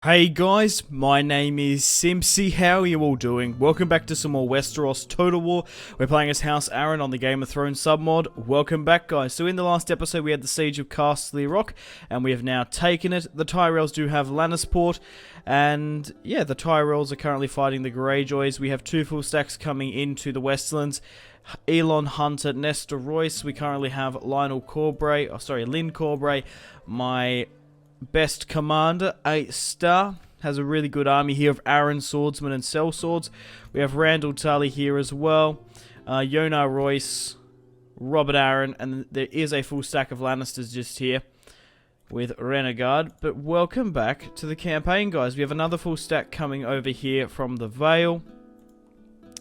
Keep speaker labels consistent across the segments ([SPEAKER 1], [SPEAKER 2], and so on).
[SPEAKER 1] Hey guys, my name is Simpzy. How are you all doing? Welcome back to some more Westeros Total War. We're playing as House Arryn on the Game of Thrones submod. Welcome back, guys. So in the last episode we had the Siege of Castle Rock, and we have now taken it. The Tyrells do have Lannisport, and yeah, the Tyrells are currently fighting the Greyjoys. We have two full stacks coming into the Westlands. Elon Hunter, Nestor Royce. We currently have Lyn Corbray, my best commander, 8-star, has a really good army here of Arryn swordsmen and sellswords. We have Randyll Tarly here as well, Yonar Royce, Robert Arryn, and there is a full stack of Lannisters just here with Renegade. But welcome back to the campaign, guys. We have another full stack coming over here from the Vale.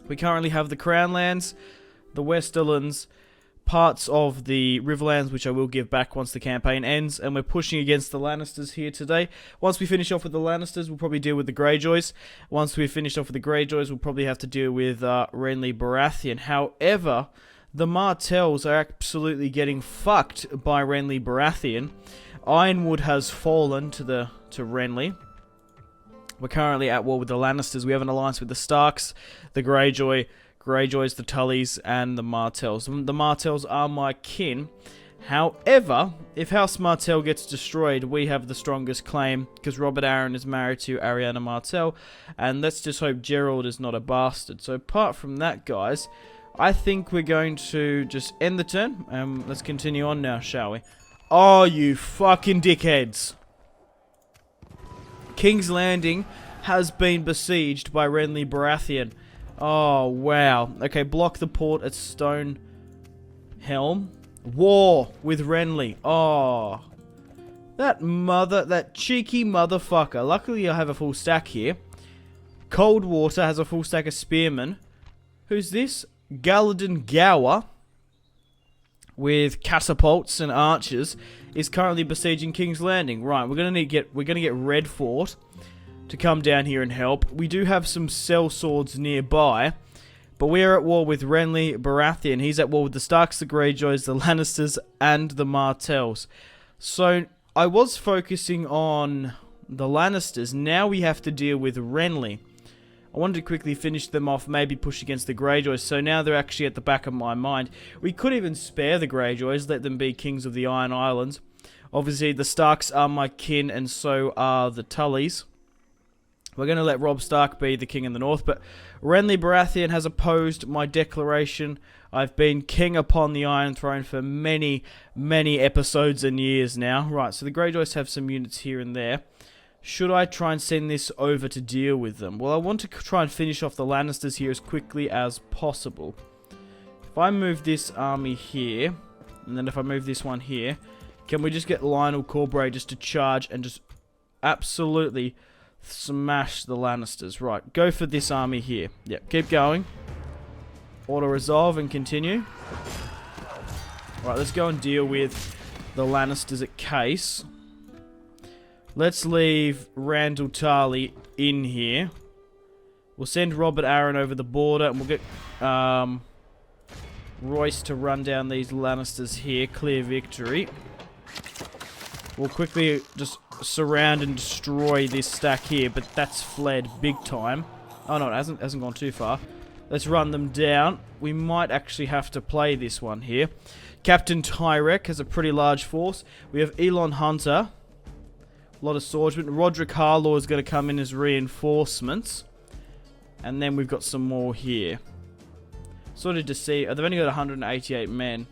[SPEAKER 1] We currently have the Crownlands, the Westlands, parts of the Riverlands, which I will give back once the campaign ends, and we're pushing against the Lannisters here today. Once we finish off with the Lannisters, we'll probably deal with the Greyjoys. Once we've finished off with the Greyjoys, we'll probably have to deal with Renly Baratheon. However, the Martells are absolutely getting fucked by Renly Baratheon. Ironwood has fallen to Renly. We're currently at war with the Lannisters. We have an alliance with the Starks, the Greyjoys, the Tullys, and the Martells. The Martells are my kin. However, if House Martell gets destroyed, we have the strongest claim, because Robert Arryn is married to Ariana Martell, and let's just hope Gerald is not a bastard. So apart from that, guys, I think we're going to just end the turn. Let's continue on now, shall we? Oh, you fucking dickheads. King's Landing has been besieged by Renly Baratheon. Oh, wow. Okay, block the port at Stone Helm. War with Renly. Oh. That cheeky motherfucker. Luckily, I have a full stack here. Coldwater has a full stack of spearmen. Who's this? Galladon Gower, with catapults and archers, is currently besieging King's Landing. Right, we're gonna get Red Fort to come down here and help. We do have some sellswords nearby, but we are at war with Renly Baratheon. He's at war with the Starks, the Greyjoys, the Lannisters, and the Martells. So I was focusing on the Lannisters. Now we have to deal with Renly. I wanted to quickly finish them off, maybe push against the Greyjoys, so now they're actually at the back of my mind. We could even spare the Greyjoys, let them be kings of the Iron Islands. Obviously, the Starks are my kin, and so are the Tullys. We're going to let Robb Stark be the king in the north, but Renly Baratheon has opposed my declaration. I've been king upon the Iron Throne for many, many episodes and years now. Right, so the Greyjoys have some units here and there. Should I try and send this over to deal with them? Well, I want to try and finish off the Lannisters here as quickly as possible. If I move this army here, and then if I move this one here, can we just get Lyn Corbray just to charge and just absolutely smash the Lannisters? Right, go for this army here. Yep, keep going. Auto-resolve and continue. Right, let's go and deal with the Lannisters at Case. Let's leave Randyll Tarly in here. We'll send Robert Arryn over the border, and we'll get Royce to run down these Lannisters here. Clear victory. We'll quickly just surround and destroy this stack here, but that's fled big time. Oh no, it hasn't gone too far. Let's run them down. We might actually have to play this one here. Captain Tyrell has a pretty large force. We have Elon Hunter, a lot of swordsmen. Roderick Harlaw is going to come in as reinforcements, and then we've got some more here. Sort of to see. They've only got 188 men.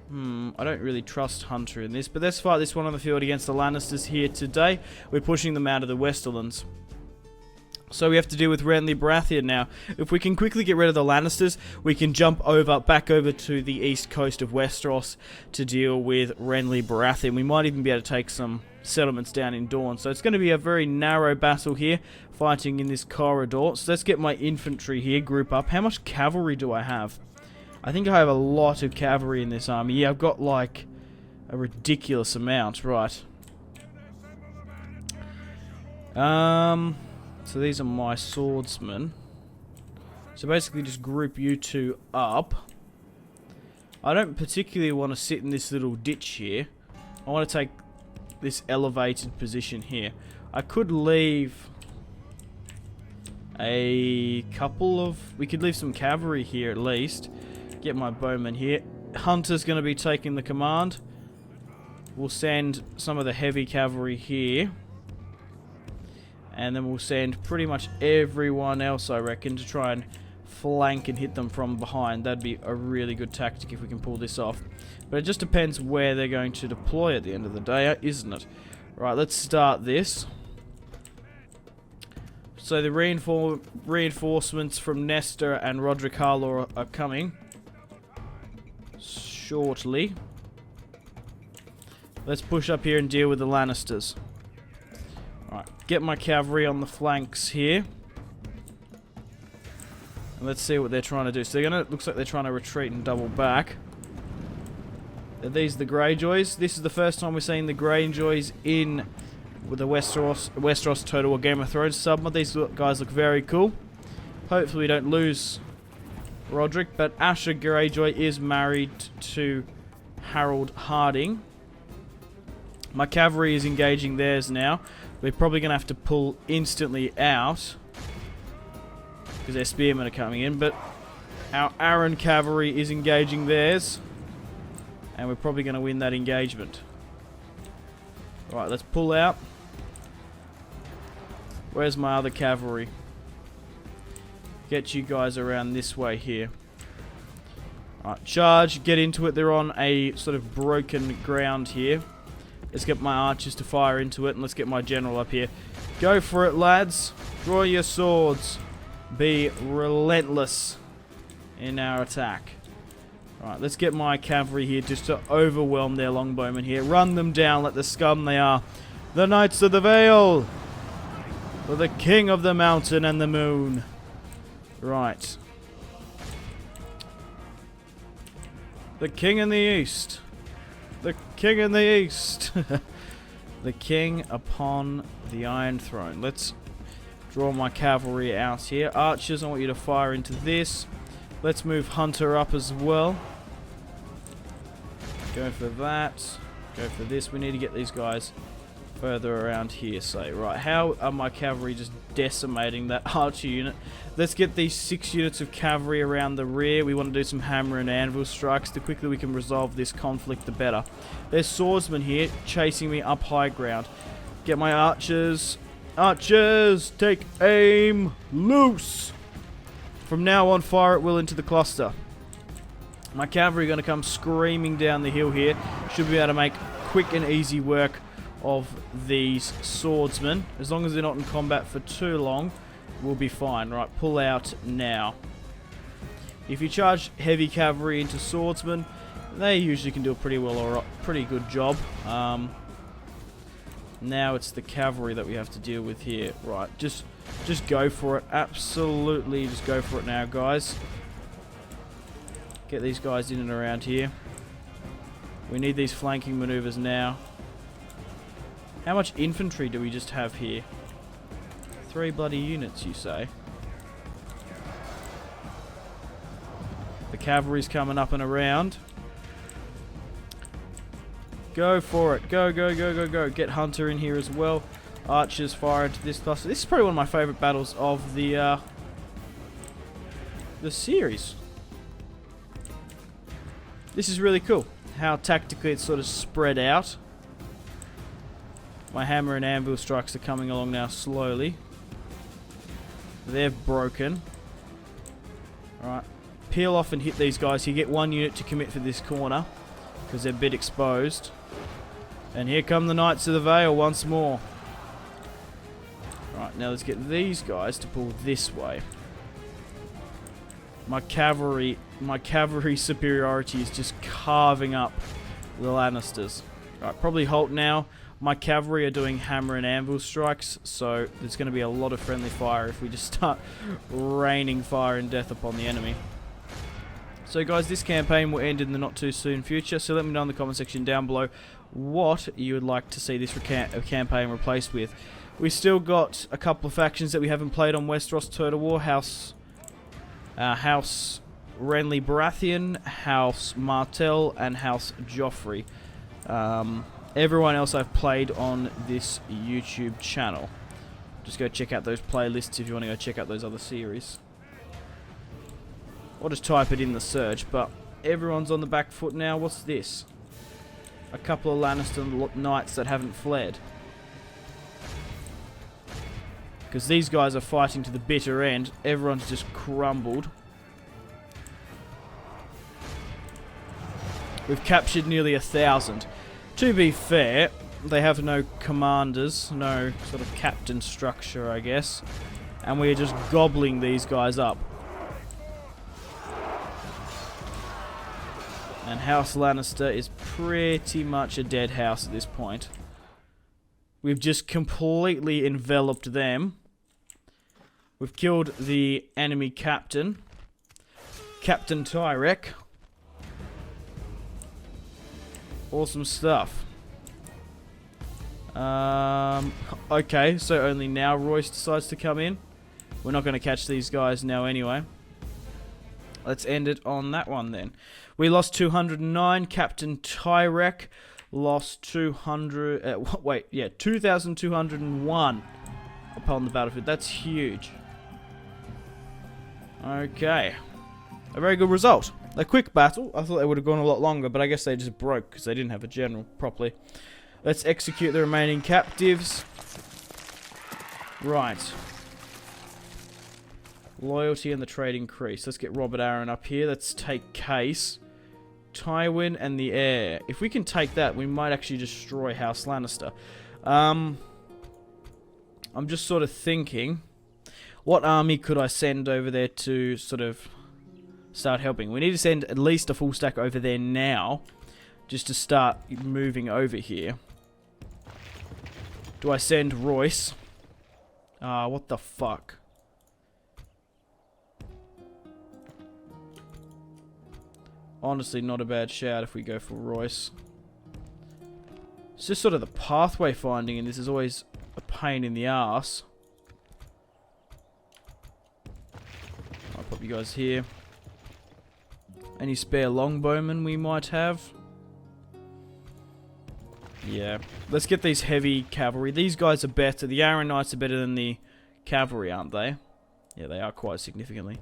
[SPEAKER 1] I don't really trust Hunter in this, but let's fight this one on the field against the Lannisters here today. We're pushing them out of the Westlands. So we have to deal with Renly Baratheon now. If we can quickly get rid of the Lannisters, we can jump back over to the east coast of Westeros to deal with Renly Baratheon. We might even be able to take some settlements down in Dawn. So it's going to be a very narrow battle here, fighting in this corridor. So let's get my infantry here, group up. How much cavalry do I have? I think I have a lot of cavalry in this army. Yeah, I've got like a ridiculous amount. Right. So these are my swordsmen. So basically just group you two up. I don't particularly want to sit in this little ditch here. I want to take this elevated position here. I could leave a couple of... We could leave some cavalry here at least. Get my bowman here. Hunter's going to be taking the command. We'll send some of the heavy cavalry here. And then we'll send pretty much everyone else, I reckon, to try and flank and hit them from behind. That'd be a really good tactic if we can pull this off. But it just depends where they're going to deploy at the end of the day, isn't it? Right, let's start this. So the reinforcements from Nestor and Roderick Harlaw are coming shortly. Let's push up here and deal with the Lannisters. Alright, get my cavalry on the flanks here. And let's see what they're trying to do. So looks like they're trying to retreat and double back. Are these the Greyjoys? This is the first time we're seeing the Greyjoys in with the Westeros Total War Game of Thrones sub. These guys look very cool. Hopefully we don't lose Roderick, but Asher Greyjoy is married to Harold Harding. My cavalry is engaging theirs now. We're probably going to have to pull instantly out because their spearmen are coming in, but our Arryn cavalry is engaging theirs, and we're probably going to win that engagement. Right, let's pull out. Where's my other cavalry? Get you guys around this way here. Right, charge, get into it. They're on a sort of broken ground here. Let's get my archers to fire into it, and let's get my general up here. Go for it, lads. Draw your swords. Be relentless in our attack. Right, let's get my cavalry here just to overwhelm their longbowmen here. Run them down like the scum they are. The Knights of the Vale. For the King of the Mountain and the Moon. Right. The King in the East. The King in the East. The King upon the Iron Throne. Let's draw my cavalry out here. Archers, I want you to fire into this. Let's move Hunter up as well. Go for that. Go for this. We need to get these guys further around here, say. Right, how are my cavalry just decimating that archer unit? Let's get these 6 units of cavalry around the rear. We want to do some hammer and anvil strikes. The quicker we can resolve this conflict, the better. There's swordsmen here chasing me up high ground. Get my archers. Archers, take aim, loose. From now on, fire at will into the cluster. My cavalry are going to come screaming down the hill here. Should be able to make quick and easy work of these swordsmen. As long as they're not in combat for too long, we'll be fine. Right, pull out now. If you charge heavy cavalry into swordsmen, they usually can do a pretty good job. Now it's the cavalry that we have to deal with here. Right, just go for it. Absolutely, just go for it now, guys. Get these guys in and around here. We need these flanking maneuvers now. How much infantry do we just have here? 3 bloody units, you say? The cavalry's coming up and around. Go for it. Go, go, go, go, go. Get Hunter in here as well. Archers fire into this cluster. This is probably one of my favourite battles of the series. This is really cool. How tactically it's sort of spread out. My hammer and anvil strikes are coming along now slowly. They're broken. Alright. Peel off and hit these guys. You get 1 unit to commit for this corner, because they're a bit exposed. And here come the Knights of the Vale once more. Right, now let's get these guys to pull this way. My cavalry superiority is just carving up the Lannisters. Right, probably halt now. My cavalry are doing hammer and anvil strikes, so there's going to be a lot of friendly fire if we just start raining fire and death upon the enemy. So guys, this campaign will end in the not too soon future, so let me know in the comment section down below what you would like to see this campaign replaced with. We still got a couple of factions that we haven't played on Westeros Total War. House Renly Baratheon, House Martell, and House Joffrey. everyone else I've played on this YouTube channel. Just go check out those playlists if you want to go check out those other series. Or just type it in the search, but everyone's on the back foot now. What's this? A couple of Lannister knights that haven't fled. Because these guys are fighting to the bitter end. Everyone's just crumbled. We've captured nearly 1,000. To be fair, they have no commanders, no sort of captain structure, I guess. And we're just gobbling these guys up. And House Lannister is pretty much a dead house at this point. We've just completely enveloped them. We've killed the enemy captain, Captain Tyrell. Awesome stuff. Okay, so only now Royce decides to come in. We're not going to catch these guys now anyway. Let's end it on that one then. We lost 209. Captain Tyrell lost 2,201 upon the battlefield. That's huge. Okay. A very good result. A quick battle. I thought they would have gone a lot longer, but I guess they just broke because they didn't have a general properly. Let's execute the remaining captives. Right. Loyalty and the trade increase. Let's get Robert Arryn up here. Let's take Case, Tywin, and the heir. If we can take that, we might actually destroy House Lannister. I'm just sort of thinking, what army could I send over there to sort of start helping? We need to send at least a full stack over there now, just to start moving over here. Do I send Royce? What the fuck? Honestly, not a bad shout if we go for Royce. It's just sort of the pathway finding, and this is always a pain in the ass. I'll pop you guys here. Any spare longbowmen we might have? Yeah. Let's get these heavy cavalry. These guys are better. The Arryn Knights are better than the cavalry, aren't they? Yeah, they are quite significantly.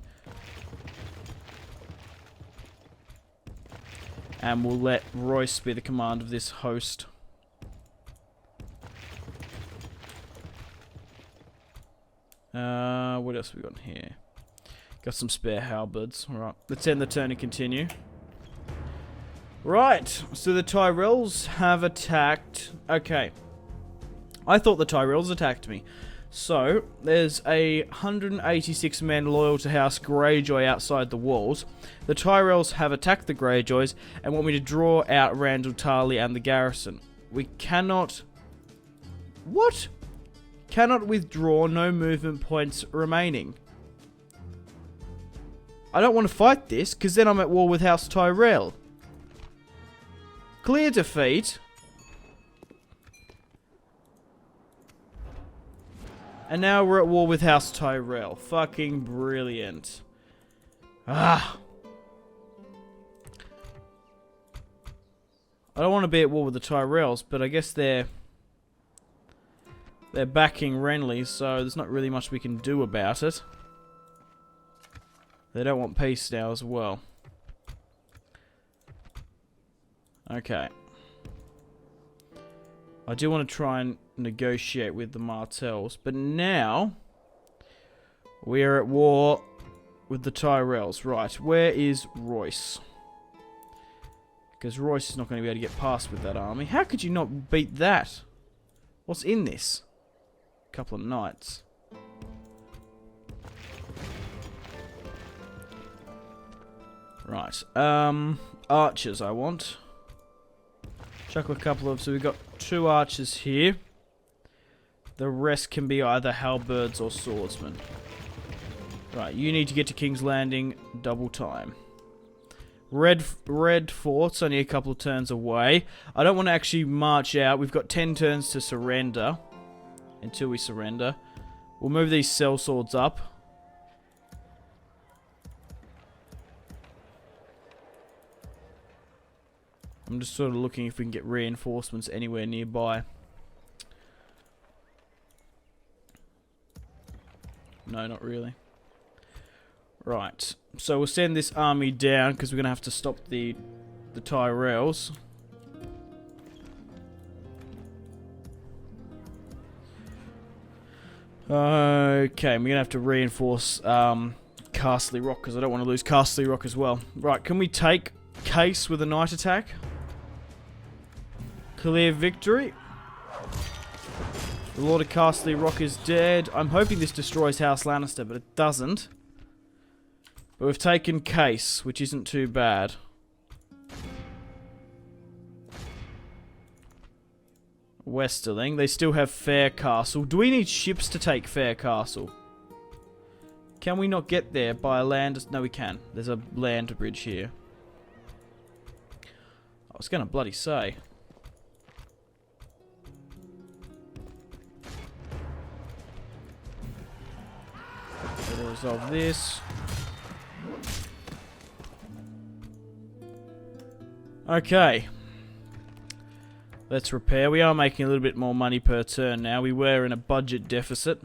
[SPEAKER 1] And we'll let Royce be the command of this host. What else have we got here? Got some spare halberds. Alright, let's end the turn and continue. Right, so the Tyrells have attacked. Okay. I thought the Tyrells attacked me. So, there's 186 men loyal to House Greyjoy outside the walls. The Tyrells have attacked the Greyjoys and want me to draw out Randall Tarley and the garrison. We cannot... What? Cannot withdraw, no movement points remaining. I don't want to fight this, because then I'm at war with House Tyrell. Clear defeat. And now we're at war with House Tyrell. Fucking brilliant. Ah. I don't want to be at war with the Tyrells, but I guess they're backing Renly, so there's not really much we can do about it. They don't want peace now as well. Okay. I do want to try and negotiate with the Martells, but now we are at war with the Tyrells. Right, where is Royce? Because Royce is not going to be able to get past with that army. How could you not beat that? What's in this? A couple of knights. Right, archers I want. Chuck a couple of, so we've got 2 archers here. The rest can be either halberds or swordsmen. Right, you need to get to King's Landing double time. Red fort's only a couple of turns away. I don't want to actually march out. We've got 10 turns to surrender. Until we surrender. We'll move these sellswords up. I'm I'm just sort of looking if we can get reinforcements anywhere nearby. No, not really. Right, so we'll send this army down because we're going to have to stop the Tyrells. Okay, we're going to have to reinforce Castle Rock because I don't want to lose Castle Rock as well. Right, can we take Case with a night attack? Clear victory. The Lord of Castle Rock is dead. I'm hoping this destroys House Lannister, but it doesn't. But we've taken Case, which isn't too bad. Westerling. They still have Fair Castle. Do we need ships to take Fair Castle? Can we not get there by a land? No, we can. There's a land bridge here. I was going to bloody say. Better resolve this. Okay. Let's repair. We are making a little bit more money per turn now. We were in a budget deficit.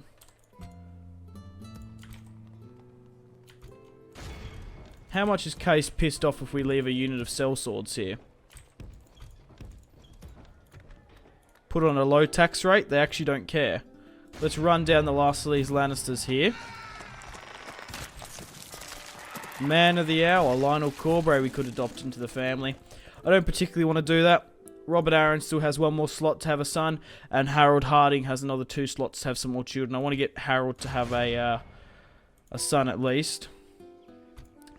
[SPEAKER 1] How much is Case pissed off if we leave a unit of sellswords here? Put on a low tax rate? They actually don't care. Let's run down the last of these Lannisters here. Man of the hour, Lionel Corbray we could adopt into the family. I don't particularly want to do that. Robert Arryn still has one more slot to have a son, and Harold Harding has another 2 slots to have some more children. I want to get Harold to have a son at least.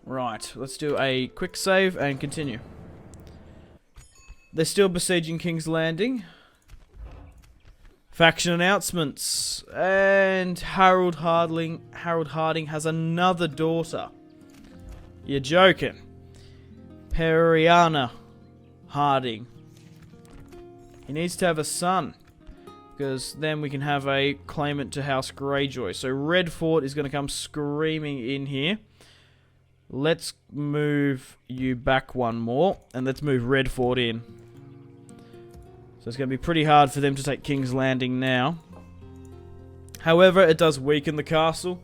[SPEAKER 1] Right, let's do a quick save and continue. They're still besieging King's Landing. Faction announcements. And Harold Harding has another daughter. You're joking. Periana Harding. He needs to have a son, because then we can have a claimant to House Greyjoy. So Red Fort is going to come screaming in here. Let's move you back one more, and let's move Red Fort in. So it's going to be pretty hard for them to take King's Landing now. However, it does weaken the castle,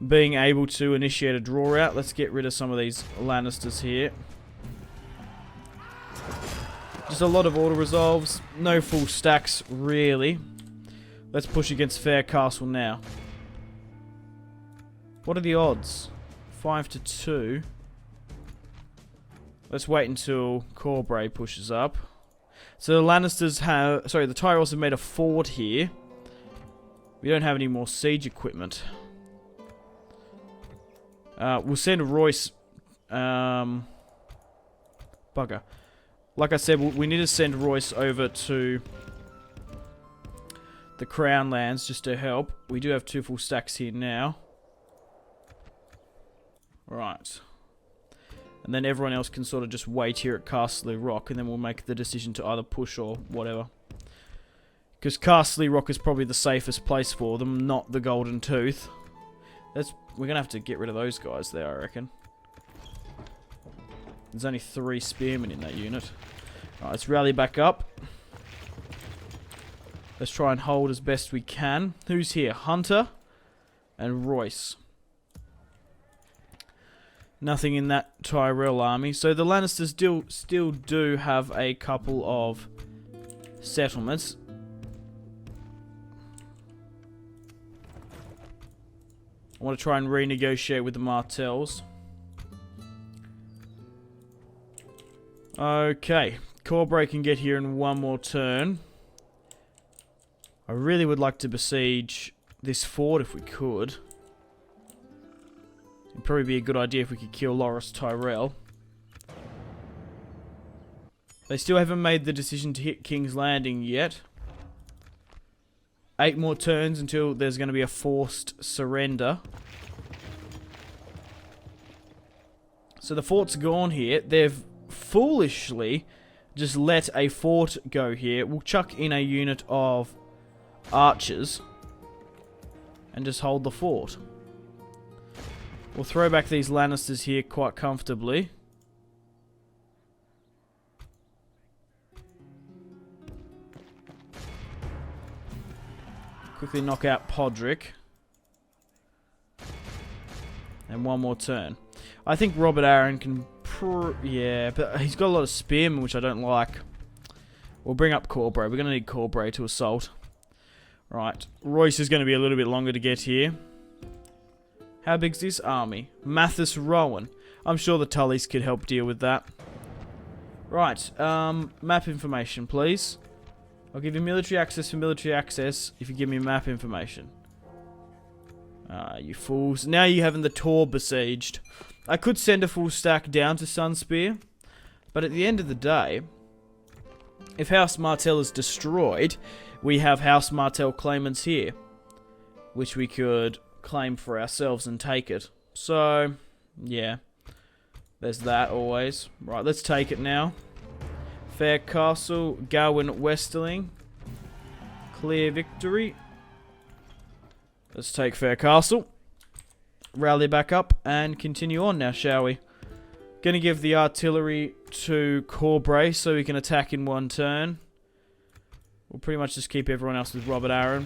[SPEAKER 1] being able to initiate a draw out. Let's get rid of some of these Lannisters here. Just a lot of auto resolves, no full stacks really. Let's push against Fair Castle now. What are the odds? 5-2. Let's wait until Corbray pushes up. So the Lannisters have, sorry, the Tyrells have made a fort here. We don't have any more siege equipment. We'll send Royce. Bugger. Like I said, we need to send Royce over to the Crownlands just to help. We do have 2 full stacks here now. Right. And then everyone else can sort of just wait here at Castle Rock, and then we'll make the decision to either push or whatever. Because Castle Rock is probably the safest place for them, not the Golden Tooth. We're going to have to get rid of those guys there, I reckon. There's only 3 spearmen in that unit. Alright, let's rally back up. Let's try and hold as best we can. Who's here? Hunter and Royce. Nothing in that Tyrell army. So the Lannisters still do have a couple of settlements. I want to try and renegotiate with the Martells. Okay, Corbray can get here in one more turn. I really would like to besiege this fort if we could. It'd probably be a good idea if we could kill Loras Tyrell. They still haven't made the decision to hit King's Landing yet. 8 more turns until there's going to be a forced surrender. So the fort's gone here. They've foolishly just let a fort go here. We'll chuck in a unit of archers and just hold the fort. We'll throw back these Lannisters here quite comfortably. Quickly knock out Podrick. And one more turn. I think Robert Arryn can... yeah, but he's got a lot of spearmen, which I don't like. We'll bring up Corbray. We're going to need Corbray to assault. Right. Royce is going to be a little bit longer to get here. How big's this army? Mathis Rowan. I'm sure the Tullys could help deal with that. Right. Map information, please. I'll give you military access for military access if you give me map information. You fools. Now you haven't the Tor besieged. I could send a full stack down to Sunspear, but at the end of the day, if House Martell is destroyed, we have House Martell claimants here, which we could claim for ourselves and take it. So, yeah, there's that always. Right, let's take it now. Fair Castle, Gawain Westerling, clear victory. Let's take Fair Castle. Rally back up and continue on now, shall we? Gonna give the artillery to Corbray so we can attack in one turn. We'll pretty much just keep everyone else with Robert Arryn.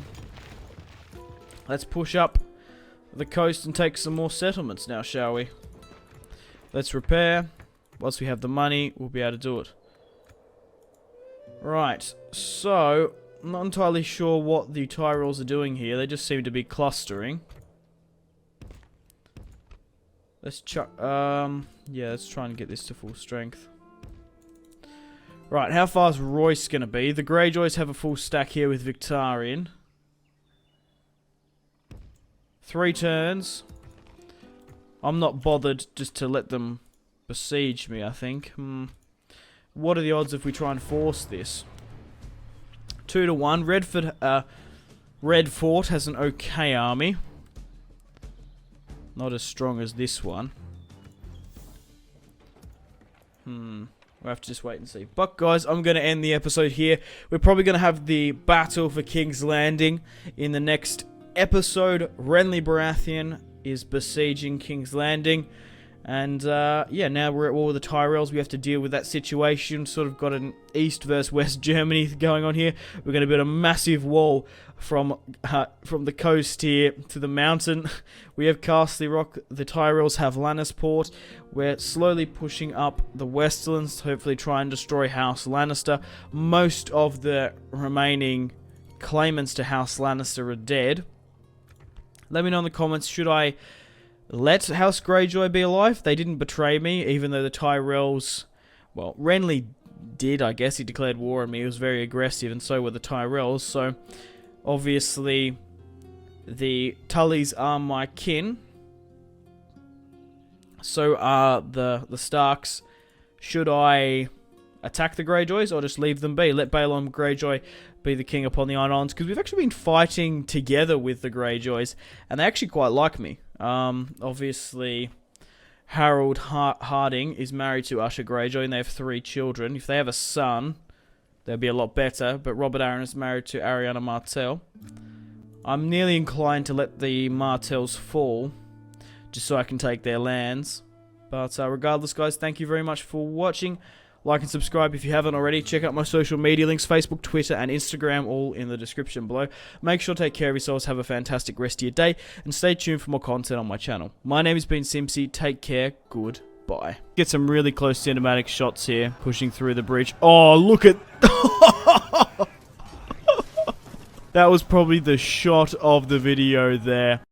[SPEAKER 1] Let's push up the coast and take some more settlements now, shall we? Let's repair. Once we have the money, we'll be able to do it. Right, so I'm not entirely sure what the Tyrells are doing here. They just seem to be clustering. Let's chuck. Yeah, let's try and get this to full strength. Right, how far is Royce going to be? The Greyjoys have a full stack here with Victarion. 3 turns. I'm not bothered just to let them besiege me, I think. What are the odds if we try and force this? 2-1. Red Fort has an okay army. Not as strong as this one. We'll have to just wait and see. But guys, I'm going to end the episode here. We're probably going to have the battle for King's Landing in the next episode. Renly Baratheon is besieging King's Landing. And, yeah, now we're at war with the Tyrells. We have to deal with that situation. Sort of got an East versus West Germany going on here. We're going to build a massive wall from the coast here to the mountain. We have Castle Rock. The Tyrells have Lannisport. We're slowly pushing up the Westlands to hopefully try and destroy House Lannister. Most of the remaining claimants to House Lannister are dead. Let me know in the comments, should I let House Greyjoy be alive? They didn't betray me, even though the Tyrells... Well, Renly did, I guess. He declared war on me. He was very aggressive, and so were the Tyrells. So, obviously, the Tullys are my kin. So are the Starks. Should I attack the Greyjoys or just leave them be? Let Balon Greyjoy be the king upon the Iron Islands, because we've actually been fighting together with the Greyjoys, and they actually quite like me. Obviously, Harold Harding is married to Usher Greyjoy, and they have 3 children. If they have a son, they'll be a lot better, but Robert Arryn is married to Ariana Martell. I'm nearly inclined to let the Martells fall, just so I can take their lands. But regardless, guys, thank you very much for watching. Like and subscribe if you haven't already. Check out my social media links, Facebook, Twitter, and Instagram, all in the description below. Make sure to take care of yourselves, have a fantastic rest of your day, and stay tuned for more content on my channel. My name has been Simpzy. Take care. Goodbye. Get some really close cinematic shots here, pushing through the bridge. Oh, look at... That was probably the shot of the video there.